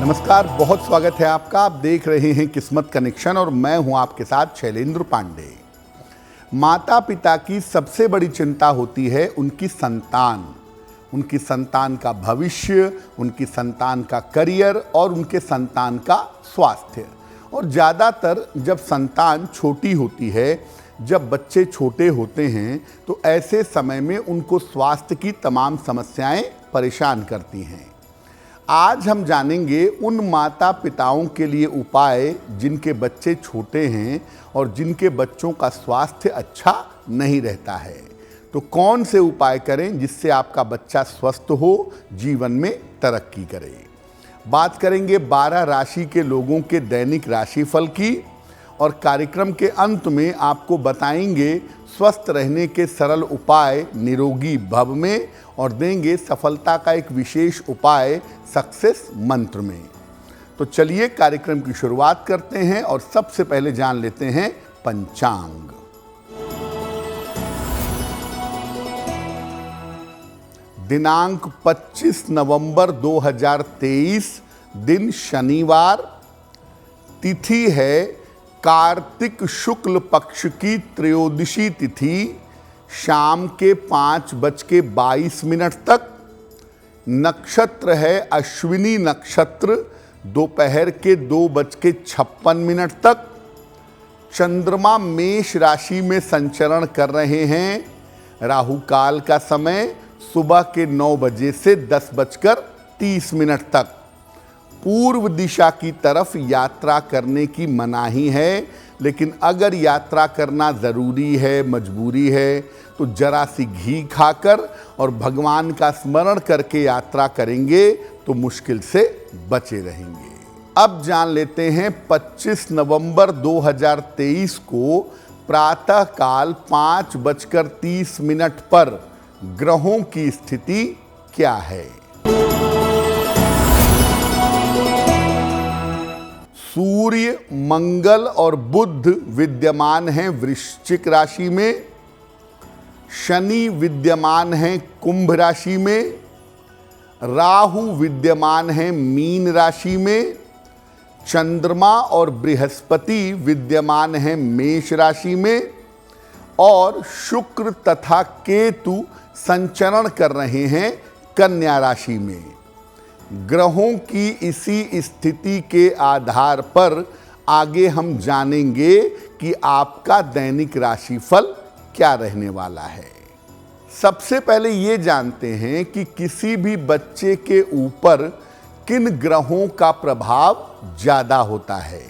नमस्कार, बहुत स्वागत है आपका। आप देख रहे हैं किस्मत कनेक्शन और मैं हूं आपके साथ शैलेंद्र पांडे। माता पिता की सबसे बड़ी चिंता होती है उनकी संतान का भविष्य, उनकी संतान का करियर और उनके संतान का स्वास्थ्य। और ज़्यादातर जब संतान छोटी होती है, जब बच्चे छोटे होते हैं, तो ऐसे समय में उनको स्वास्थ्य की तमाम समस्याएं परेशान करती हैं। आज हम जानेंगे उन माता पिताओं के लिए उपाय जिनके बच्चे छोटे हैं और जिनके बच्चों का स्वास्थ्य अच्छा नहीं रहता है। तो कौन से उपाय करें जिससे आपका बच्चा स्वस्थ हो, जीवन में तरक्की करे। बात करेंगे 12 राशि के लोगों के दैनिक राशिफल की और कार्यक्रम के अंत में आपको बताएंगे स्वस्थ रहने के सरल उपाय निरोगी भव में और देंगे सफलता का एक विशेष उपाय सक्सेस मंत्र में। तो चलिए कार्यक्रम की शुरुआत करते हैं और सबसे पहले जान लेते हैं पंचांग। दिनांक 25 नवंबर 2023, दिन शनिवार, तिथि है कार्तिक शुक्ल पक्ष की त्रयोदशी तिथि, शाम के 5:22 तक। नक्षत्र है अश्विनी नक्षत्र, दोपहर के 2:56 तक। चंद्रमा मेष राशि में संचरण कर रहे हैं। राहु काल का समय सुबह के 9 बजे से 10:30 तक। पूर्व दिशा की तरफ यात्रा करने की मनाही है, लेकिन अगर यात्रा करना ज़रूरी है, मजबूरी है, तो जरा सी घी खाकर और भगवान का स्मरण करके यात्रा करेंगे तो मुश्किल से बचे रहेंगे। अब जान लेते हैं 25 नवंबर 2023 को प्रातःकाल 5:30 पर ग्रहों की स्थिति क्या है। सूर्य, मंगल और बुध विद्यमान हैं वृश्चिक राशि में। शनि विद्यमान हैं कुंभ राशि में। राहु विद्यमान हैं मीन राशि में। चंद्रमा और बृहस्पति विद्यमान हैं मेष राशि में और शुक्र तथा केतु संचरण कर रहे हैं कन्या राशि में। ग्रहों की इसी स्थिति के आधार पर आगे हम जानेंगे कि आपका दैनिक राशिफल क्या रहने वाला है। सबसे पहले ये जानते हैं कि किसी भी बच्चे के ऊपर किन ग्रहों का प्रभाव ज़्यादा होता है।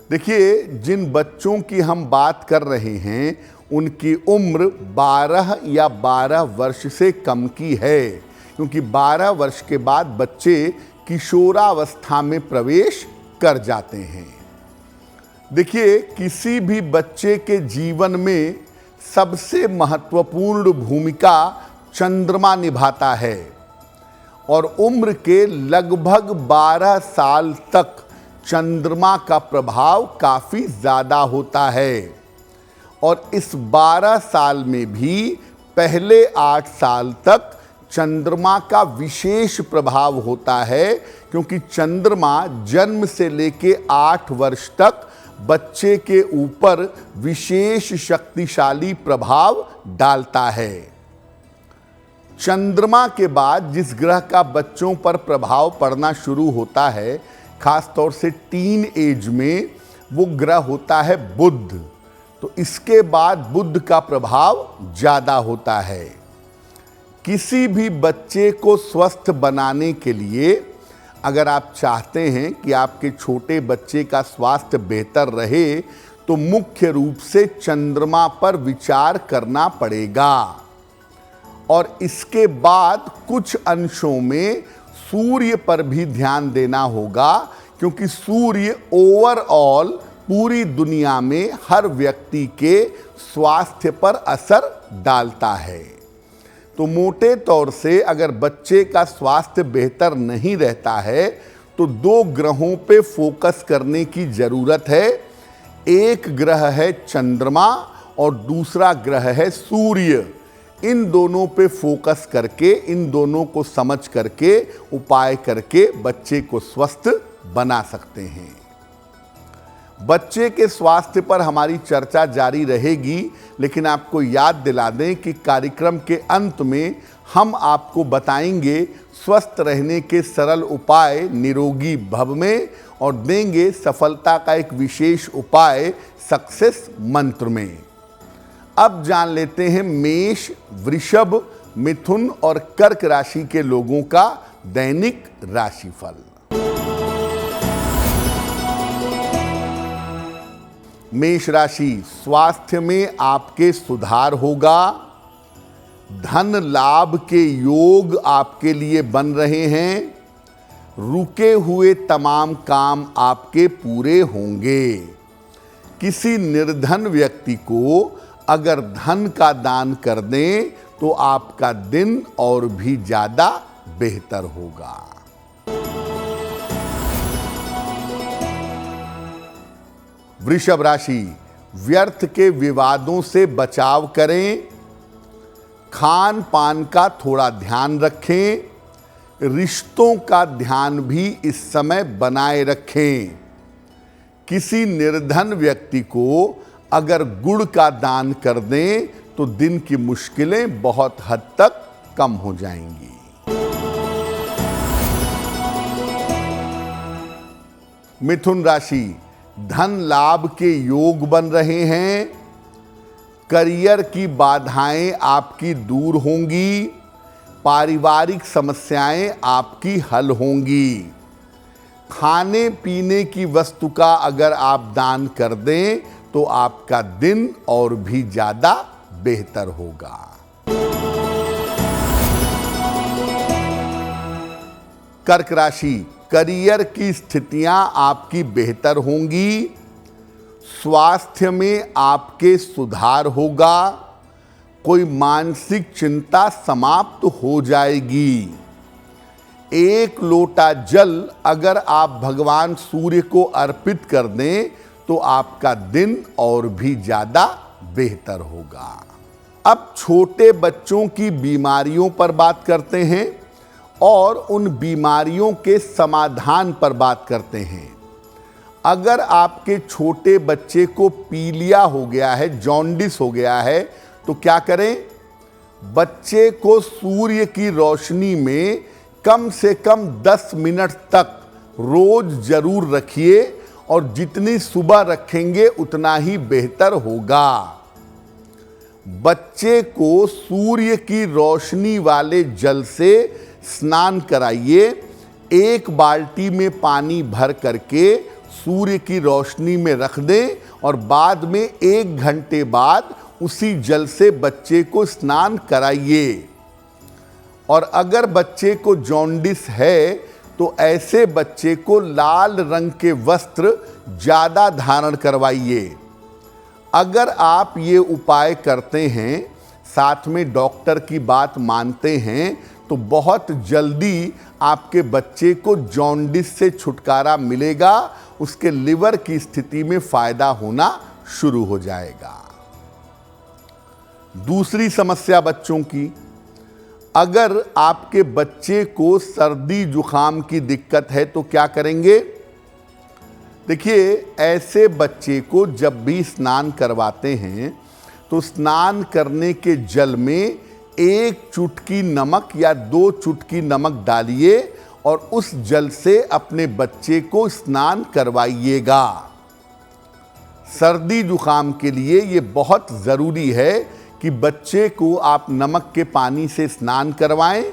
देखिए, जिन बच्चों की हम बात कर रहे हैं उनकी उम्र 12 या 12 वर्ष से कम की है, क्योंकि 12 वर्ष के बाद बच्चे किशोरावस्था में प्रवेश कर जाते हैं। देखिए, किसी भी बच्चे के जीवन में सबसे महत्वपूर्ण भूमिका चंद्रमा निभाता है और उम्र के लगभग 12 साल तक चंद्रमा का प्रभाव काफ़ी ज़्यादा होता है। और इस 12 साल में भी पहले 8 साल तक चंद्रमा का विशेष प्रभाव होता है, क्योंकि चंद्रमा जन्म से लेके 8 वर्ष तक बच्चे के ऊपर विशेष शक्तिशाली प्रभाव डालता है। चंद्रमा के बाद जिस ग्रह का बच्चों पर प्रभाव पड़ना शुरू होता है, खास तौर से टीन एज में, वो ग्रह होता है बुध। तो इसके बाद बुध का प्रभाव ज़्यादा होता है। किसी भी बच्चे को स्वस्थ बनाने के लिए अगर आप चाहते हैं कि आपके छोटे बच्चे का स्वास्थ्य बेहतर रहे, तो मुख्य रूप से चंद्रमा पर विचार करना पड़ेगा और इसके बाद कुछ अंशों में सूर्य पर भी ध्यान देना होगा, क्योंकि सूर्य ओवरऑल पूरी दुनिया में हर व्यक्ति के स्वास्थ्य पर असर डालता है। तो मोटे तौर से अगर बच्चे का स्वास्थ्य बेहतर नहीं रहता है तो 2 ग्रहों पे फोकस करने की ज़रूरत है। एक ग्रह है चंद्रमा और दूसरा ग्रह है सूर्य। इन दोनों पे फोकस करके, इन दोनों को समझ करके, उपाय करके बच्चे को स्वस्थ बना सकते हैं। बच्चे के स्वास्थ्य पर हमारी चर्चा जारी रहेगी, लेकिन आपको याद दिला दें कि कार्यक्रम के अंत में हम आपको बताएंगे स्वस्थ रहने के सरल उपाय निरोगी भव में, और देंगे सफलता का एक विशेष उपाय सक्सेस मंत्र में। अब जान लेते हैं मेष, वृषभ, मिथुन और कर्क राशि के लोगों का दैनिक राशिफल। मेष राशि, स्वास्थ्य में आपके सुधार होगा। धन लाभ के योग आपके लिए बन रहे हैं। रुके हुए तमाम काम आपके पूरे होंगे। किसी निर्धन व्यक्ति को अगर धन का दान कर दें तो आपका दिन और भी ज्यादा बेहतर होगा। वृषभ राशि, व्यर्थ के विवादों से बचाव करें। खान पान का थोड़ा ध्यान रखें। रिश्तों का ध्यान भी इस समय बनाए रखें। किसी निर्धन व्यक्ति को अगर गुड़ का दान कर दें तो दिन की मुश्किलें बहुत हद तक कम हो जाएंगी। मिथुन राशि, धन लाभ के योग बन रहे हैं। करियर की बाधाएं आपकी दूर होंगी। पारिवारिक समस्याएं आपकी हल होंगी। खाने पीने की वस्तु का अगर आप दान कर दें तो आपका दिन और भी ज्यादा बेहतर होगा। कर्क राशि, करियर की स्थितियां आपकी बेहतर होंगी। स्वास्थ्य में आपके सुधार होगा। कोई मानसिक चिंता समाप्त हो जाएगी। एक लोटा जल अगर आप भगवान सूर्य को अर्पित कर दें तो आपका दिन और भी ज्यादा बेहतर होगा। अब छोटे बच्चों की बीमारियों पर बात करते हैं और उन बीमारियों के समाधान पर बात करते हैं। अगर आपके छोटे बच्चे को पीलिया हो गया है, जॉन्डिस हो गया है, तो क्या करें? बच्चे को सूर्य की रोशनी में कम से कम 10 मिनट तक रोज जरूर रखिए, और जितनी सुबह रखेंगे उतना ही बेहतर होगा। बच्चे को सूर्य की रोशनी वाले जल से स्नान कराइए। एक बाल्टी में पानी भर करके सूर्य की रोशनी में रख दें और बाद में 1 घंटे बाद उसी जल से बच्चे को स्नान कराइए। और अगर बच्चे को जॉन्डिस है तो ऐसे बच्चे को लाल रंग के वस्त्र ज़्यादा धारण करवाइए। अगर आप ये उपाय करते हैं, साथ में डॉक्टर की बात मानते हैं, तो बहुत जल्दी आपके बच्चे को जॉन्डिस से छुटकारा मिलेगा। उसके लिवर की स्थिति में फायदा होना शुरू हो जाएगा। दूसरी समस्या बच्चों की, अगर आपके बच्चे को सर्दी जुकाम की दिक्कत है तो क्या करेंगे? देखिए, ऐसे बच्चे को जब भी स्नान करवाते हैं तो स्नान करने के जल में 1 चुटकी नमक या 2 चुटकी नमक डालिए और उस जल से अपने बच्चे को स्नान करवाइएगा। सर्दी जुकाम के लिए ये बहुत ज़रूरी है कि बच्चे को आप नमक के पानी से स्नान करवाएं।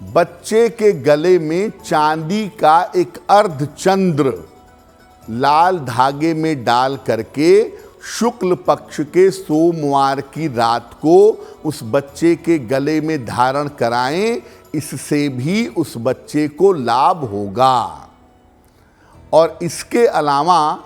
बच्चे के गले में चांदी का एक अर्धचंद्र लाल धागे में डाल करके शुक्ल पक्ष के सोमवार की रात को उस बच्चे के गले में धारण कराएं। इससे भी उस बच्चे को लाभ होगा। और इसके अलावा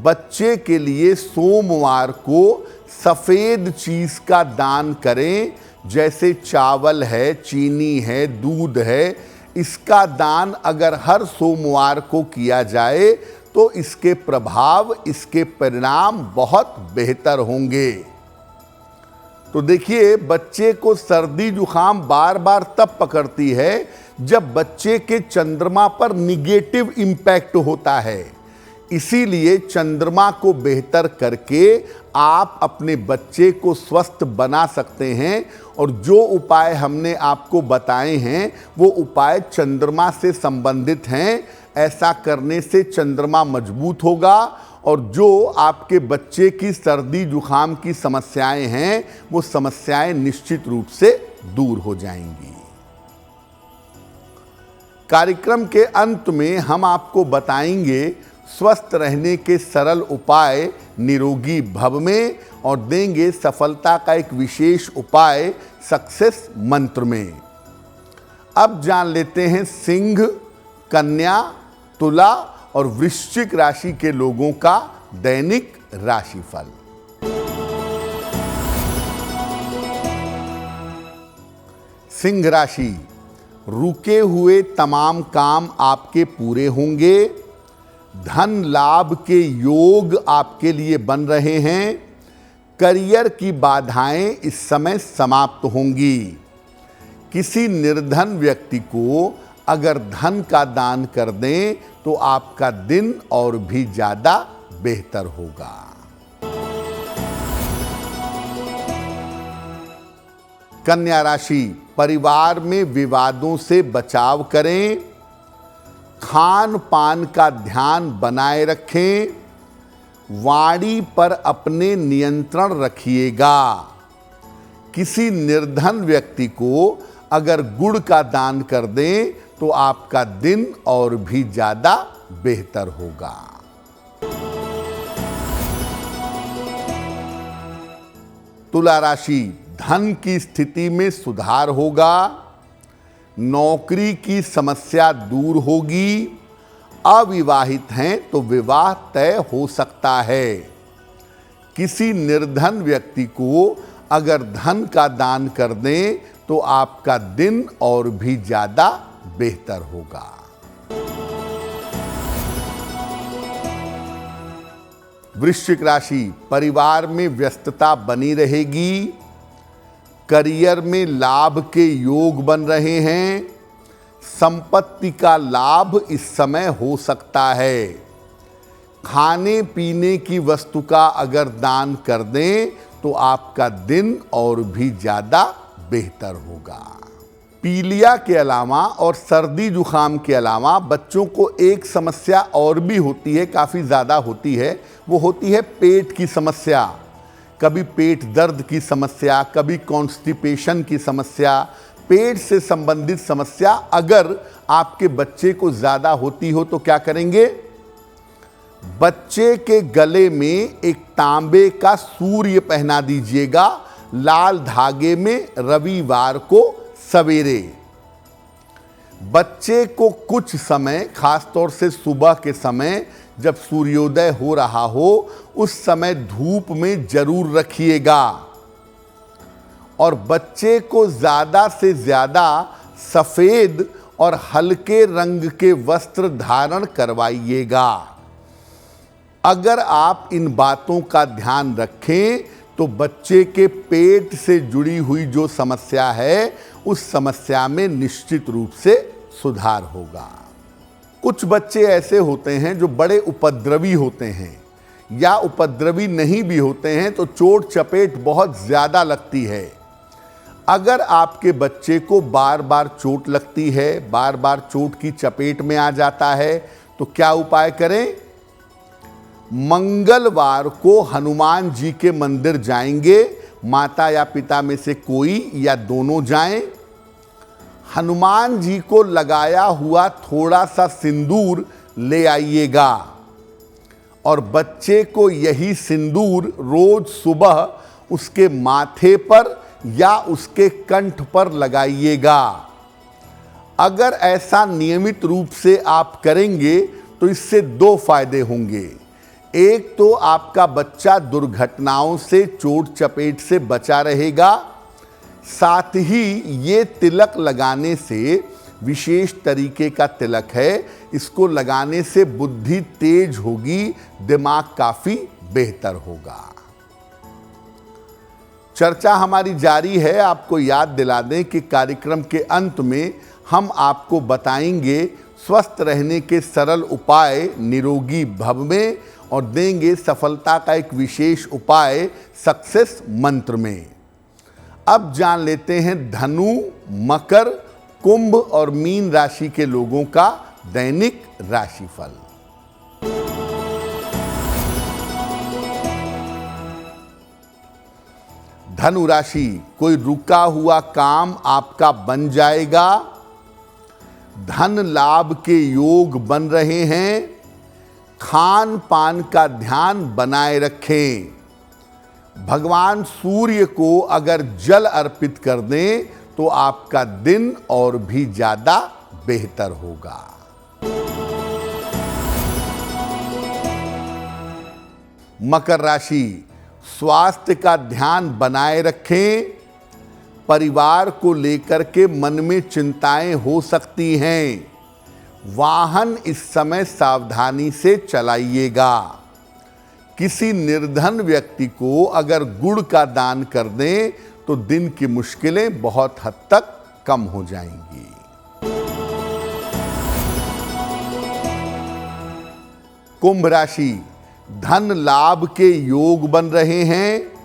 बच्चे के लिए सोमवार को सफ़ेद चीज़ का दान करें, जैसे चावल है, चीनी है, दूध है। इसका दान अगर हर सोमवार को किया जाए तो इसके प्रभाव, इसके परिणाम बहुत बेहतर होंगे। तो देखिए, बच्चे को सर्दी जुखाम बार बार तब पकड़ती है जब बच्चे के चंद्रमा पर निगेटिव इम्पैक्ट होता है। इसीलिए चंद्रमा को बेहतर करके आप अपने बच्चे को स्वस्थ बना सकते हैं, और जो उपाय हमने आपको बताए हैं वो उपाय चंद्रमा से संबंधित हैं। ऐसा करने से चंद्रमा मजबूत होगा और जो आपके बच्चे की सर्दी जुखाम की समस्याएं हैं वो समस्याएं निश्चित रूप से दूर हो जाएंगी। कार्यक्रम के अंत में हम आपको बताएंगे स्वस्थ रहने के सरल उपाय निरोगी भव में, और देंगे सफलता का एक विशेष उपाय सक्सेस मंत्र में। अब जान लेते हैं सिंह, कन्या, तुला और वृश्चिक राशि के लोगों का दैनिक राशिफल। सिंह राशि, रुके हुए तमाम काम आपके पूरे होंगे। धन लाभ के योग आपके लिए बन रहे हैं। करियर की बाधाएं इस समय समाप्त होंगी। किसी निर्धन व्यक्ति को अगर धन का दान कर दें तो आपका दिन और भी ज्यादा बेहतर होगा। कन्या राशि, परिवार में विवादों से बचाव करें। खान पान का ध्यान बनाए रखें। वाणी पर अपने नियंत्रण रखिएगा। किसी निर्धन व्यक्ति को अगर गुड़ का दान कर दें तो आपका दिन और भी ज्यादा बेहतर होगा। तुला राशि, धन की स्थिति में सुधार होगा। नौकरी की समस्या दूर होगी। अविवाहित हैं तो विवाह तय हो सकता है। किसी निर्धन व्यक्ति को अगर धन का दान कर दें तो आपका दिन और भी ज्यादा बेहतर होगा। वृश्चिक राशि, परिवार में व्यस्तता बनी रहेगी। करियर में लाभ के योग बन रहे हैं। संपत्ति का लाभ इस समय हो सकता है। खाने पीने की वस्तु का अगर दान कर दें तो आपका दिन और भी ज्यादा बेहतर होगा। पीलिया के अलावा और सर्दी जुखाम के अलावा बच्चों को एक समस्या और भी होती है, काफ़ी ज़्यादा होती है। वो होती है पेट की समस्या। कभी पेट दर्द की समस्या, कभी कॉन्स्टिपेशन की समस्या, पेट से संबंधित समस्या अगर आपके बच्चे को ज़्यादा होती हो तो क्या करेंगे? बच्चे के गले में एक तांबे का सूर्य पहना दीजिएगा लाल धागे में रविवार को सवेरे। बच्चे को कुछ समय, खास तौर से सुबह के समय जब सूर्योदय हो रहा हो, उस समय धूप में जरूर रखिएगा। और बच्चे को ज़्यादा से ज़्यादा सफ़ेद और हल्के रंग के वस्त्र धारण करवाइएगा। अगर आप इन बातों का ध्यान रखें तो बच्चे के पेट से जुड़ी हुई जो समस्या है उस समस्या में निश्चित रूप से सुधार होगा। कुछ बच्चे ऐसे होते हैं जो बड़े उपद्रवी होते हैं, या उपद्रवी नहीं भी होते हैं तो चोट चपेट बहुत ज़्यादा लगती है। अगर आपके बच्चे को बार बार चोट लगती है, बार बार चोट की चपेट में आ जाता है, तो क्या उपाय करें? मंगलवार को हनुमान जी के मंदिर जाएंगे, माता या पिता में से कोई या दोनों जाएं। हनुमान जी को लगाया हुआ थोड़ा सा सिंदूर ले आइएगा और बच्चे को यही सिंदूर रोज सुबह उसके माथे पर या उसके कंठ पर लगाइएगा। अगर ऐसा नियमित रूप से आप करेंगे तो इससे दो फायदे होंगे। एक तो आपका बच्चा दुर्घटनाओं से, चोट चपेट से बचा रहेगा। साथ ही ये तिलक लगाने से, विशेष तरीके का तिलक है, इसको लगाने से बुद्धि तेज होगी, दिमाग काफी बेहतर होगा। चर्चा हमारी जारी है। आपको याद दिला दें कि कार्यक्रम के अंत में हम आपको बताएंगे स्वस्थ रहने के सरल उपाय निरोगी भव में और देंगे सफलता का एक विशेष उपाय सक्सेस मंत्र में। अब जान लेते हैं धनु, मकर, कुंभ और मीन राशि के लोगों का दैनिक राशिफल। धनु राशि, कोई रुका हुआ काम आपका बन जाएगा। धन लाभ के योग बन रहे हैं। खान पान का ध्यान बनाए रखें। भगवान सूर्य को अगर जल अर्पित कर दें तो आपका दिन और भी ज्यादा बेहतर होगा। मकर राशि, स्वास्थ्य का ध्यान बनाए रखें। परिवार को लेकर के मन में चिंताएं हो सकती हैं। वाहन इस समय सावधानी से चलाइएगा। किसी निर्धन व्यक्ति को अगर गुड़ का दान कर दें तो दिन की मुश्किलें बहुत हद तक कम हो जाएंगी। कुंभ राशि, धन लाभ के योग बन रहे हैं।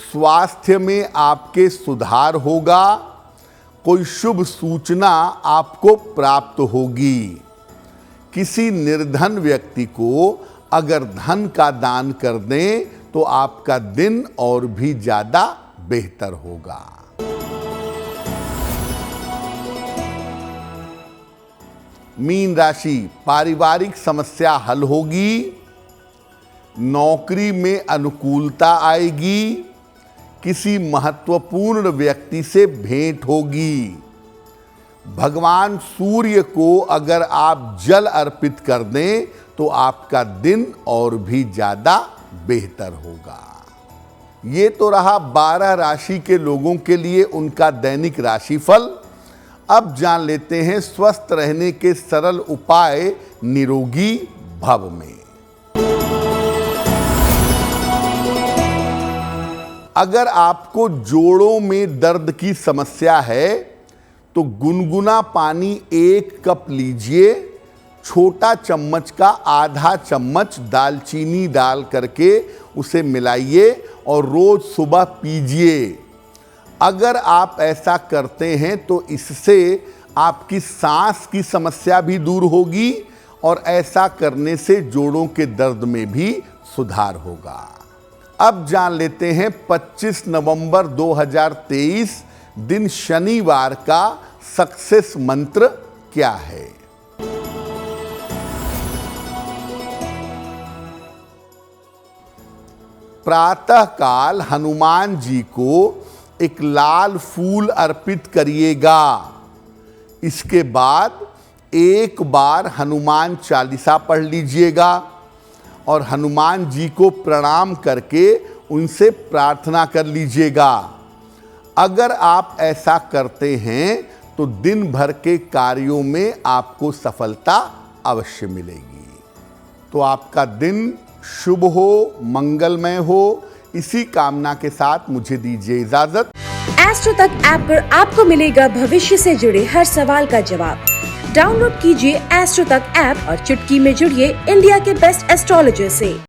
स्वास्थ्य में आपके सुधार होगा। कोई शुभ सूचना आपको प्राप्त होगी। किसी निर्धन व्यक्ति को अगर धन का दान कर दें तो आपका दिन और भी ज्यादा बेहतर होगा। मीन राशि, पारिवारिक समस्या हल होगी। नौकरी में अनुकूलता आएगी। किसी महत्वपूर्ण व्यक्ति से भेंट होगी। भगवान सूर्य को अगर आप जल अर्पित कर दें तो आपका दिन और भी ज्यादा बेहतर होगा। ये तो रहा 12 राशि के लोगों के लिए उनका दैनिक राशिफल। अब जान लेते हैं स्वस्थ रहने के सरल उपाय निरोगी भव में। अगर आपको जोड़ों में दर्द की समस्या है तो गुनगुना पानी 1 कप लीजिए। छोटा चम्मच का आधा चम्मच दालचीनी डाल करके उसे मिलाइए और रोज सुबह पीजिए। अगर आप ऐसा करते हैं तो इससे आपकी सांस की समस्या भी दूर होगी और ऐसा करने से जोड़ों के दर्द में भी सुधार होगा। अब जान लेते हैं 25 नवंबर 2023 दिन शनिवार का सक्सेस मंत्र क्या है। प्रातः काल हनुमान जी को एक लाल फूल अर्पित करिएगा। इसके बाद एक बार हनुमान चालीसा पढ़ लीजिएगा और हनुमान जी को प्रणाम करके उनसे प्रार्थना कर लीजिएगा। अगर आप ऐसा करते हैं तो दिन भर के कार्यों में आपको सफलता अवश्य मिलेगी। तो आपका दिन शुभ हो, मंगलमय हो, इसी कामना के साथ मुझे दीजिए इजाजत। एस्ट्रो तक ऐप पर आपको मिलेगा भविष्य से जुड़े हर सवाल का जवाब। डाउनलोड कीजिए एस्ट्रो तक ऐप और चुटकी में जुड़िए इंडिया के बेस्ट एस्ट्रोलॉजर से।